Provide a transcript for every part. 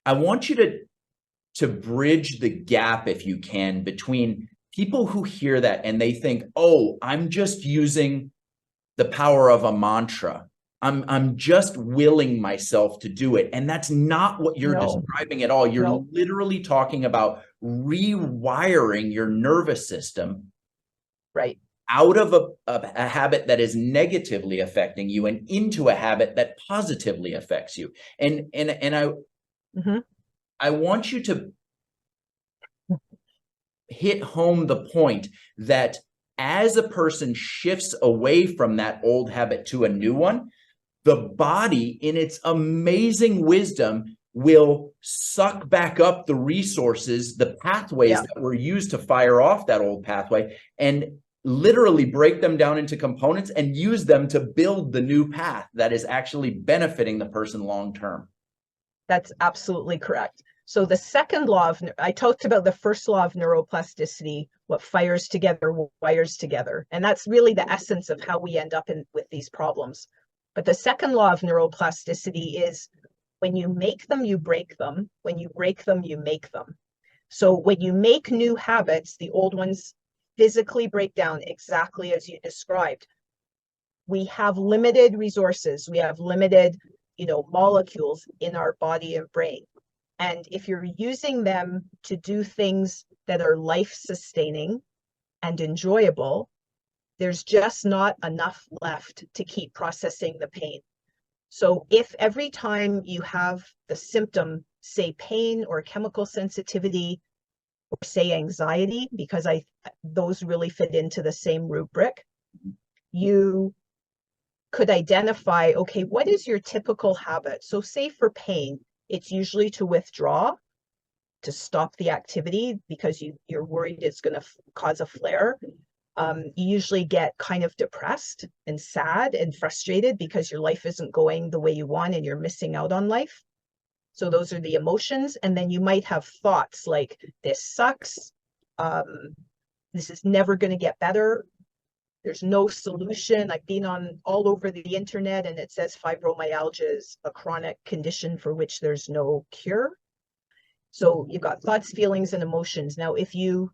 I want you to bridge the gap, if you can, between people who hear that and they think, oh, I'm just using the power of a mantra. I'm just willing myself to do it. And that's not what you're describing at all. You're literally talking about rewiring your nervous system out of a habit that is negatively affecting you and into a habit that positively affects you. And I want you to hit home the point that as a person shifts away from that old habit to a new one, the body, in its amazing wisdom, will suck back up the resources, the pathways that were used to fire off that old pathway, and literally break them down into components and use them to build the new path that is actually benefiting the person long term. That's absolutely correct. So the second law of, I talked about the first law of neuroplasticity, what fires together wires together. And that's really the essence of how we end up with these problems. But the second law of neuroplasticity is when you make them, you break them. When you break them, you make them. So when you make new habits, the old ones physically break down exactly as you described. We have limited resources. We have limited, molecules in our body and brain. And if you're using them to do things that are life-sustaining and enjoyable, there's just not enough left to keep processing the pain. So if every time you have the symptom, say pain or chemical sensitivity, or say anxiety, because those really fit into the same rubric, you could identify, okay, what is your typical habit? So say for pain, it's usually to withdraw, to stop the activity because you're worried it's going to cause a flare. You usually get kind of depressed and sad and frustrated because your life isn't going the way you want and you're missing out on life. So those are the emotions. And then you might have thoughts like, this sucks. This is never going to get better. There's no solution. I've been on all over the internet and it says fibromyalgia is a chronic condition for which there's no cure. So you've got thoughts, feelings, and emotions. Now, if you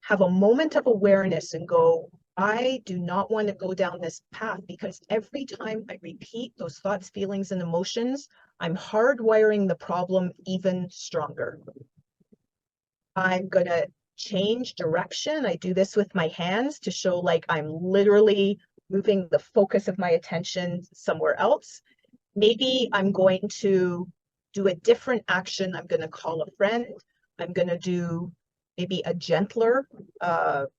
have a moment of awareness and go, I do not want to go down this path because every time I repeat those thoughts, feelings, and emotions, I'm hardwiring the problem even stronger. I'm going to change direction. I do this with my hands to show like I'm literally moving the focus of my attention somewhere else. Maybe I'm going to do a different action. I'm going to call a friend. I'm going to do maybe a gentler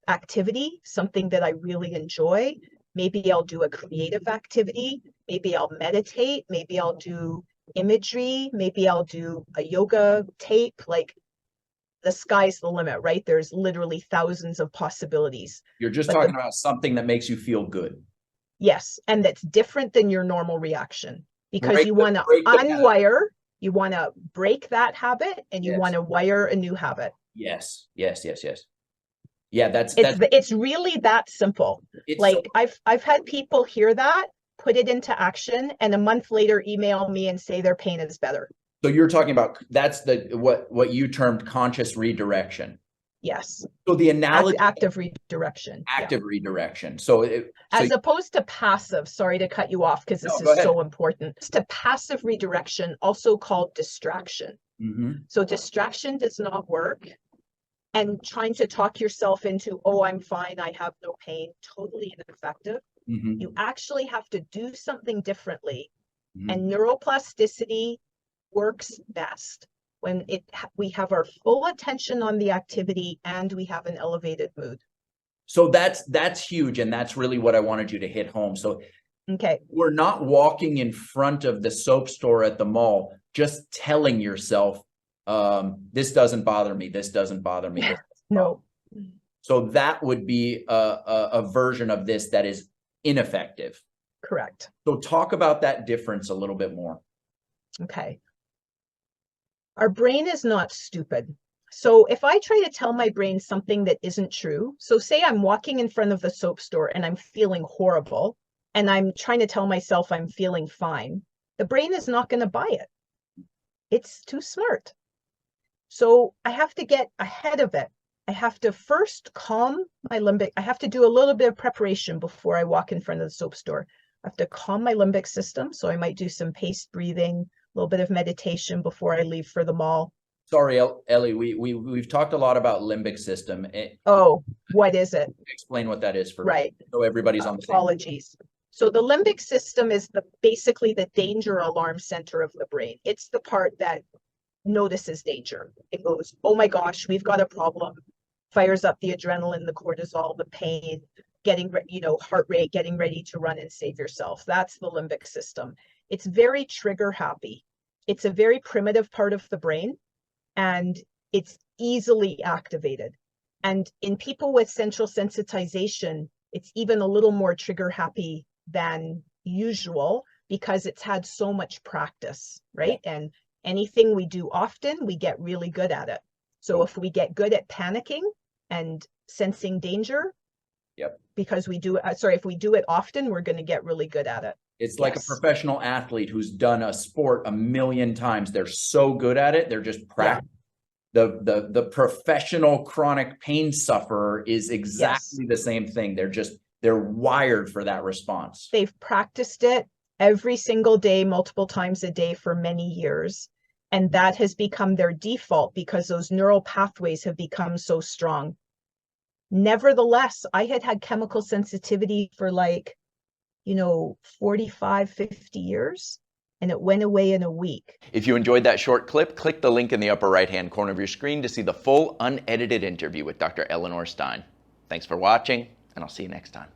activity, something that I really enjoy. Maybe I'll do a creative activity. Maybe I'll meditate. Maybe I'll do imagery. Maybe I'll do a yoga tape. Like, the sky's the limit, right? There's literally thousands of possibilities. You're just talking about something that makes you feel good. Yes, and that's different than your normal reaction because you want to unwire, you want to break that habit, and you want to wire a new habit. Yes. Yeah, it's really that simple. Like I've had people hear that, put it into action, and a month later email me and say their pain is better. So you're talking about, that's what you termed conscious redirection. Yes. So the analogy, active redirection. Redirection. So as opposed to passive, sorry to cut you off because this is so important. It's to passive redirection, also called distraction. So distraction does not work. And trying to talk yourself into, oh, I'm fine, I have no pain, totally ineffective. You actually have to do something differently. And neuroplasticity works best when we have our full attention on the activity and we have an elevated mood. So that's huge, and that's really what I wanted you to hit home. So we're not walking in front of the soap store at the mall just telling yourself, this doesn't bother me, this doesn't bother me. No. So that would be a version of this that is ineffective. Correct. So talk about that difference a little bit more. Okay. Our brain is not stupid. So if I try to tell my brain something that isn't true, so say I'm walking in front of the soap store and I'm feeling horrible, and I'm trying to tell myself I'm feeling fine, the brain is not going to buy it. It's too smart. So I have to get ahead of it. I have to first calm my limbic. I have to do a little bit of preparation before I walk in front of the soap store. I have to calm my limbic system. So I might do some paced breathing, a little bit of meditation before I leave for the mall. Sorry, Ellie, we've talked a lot about limbic system. Oh, what is it? Explain what that is for Right. so everybody's on the same. Apologies. So the limbic system is basically the danger alarm center of the brain. It's the part that notices danger. It goes, oh my gosh, we've got a problem. Fires up the adrenaline, the cortisol, the pain, getting, heart rate, getting ready to run and save yourself. That's the limbic system. It's very trigger happy. It's a very primitive part of the brain, and it's easily activated. And in people with central sensitization, it's even a little more trigger happy than usual because it's had so much practice, right? And anything we do often, we get really good at it. So if we get good at panicking and sensing danger, because we do it, if we do it often, we're going to get really good at it. It's like a professional athlete who's done a sport a million times. They're so good at it. They're just practicing. The professional chronic pain sufferer is exactly the same thing. They're wired for that response. They've practiced it every single day, multiple times a day for many years. And that has become their default because those neural pathways have become so strong. Nevertheless, I had chemical sensitivity for 45, 50 years, and it went away in a week. If you enjoyed that short clip, click the link in the upper right-hand corner of your screen to see the full unedited interview with Dr. Eleanor Stein. Thanks for watching, and I'll see you next time.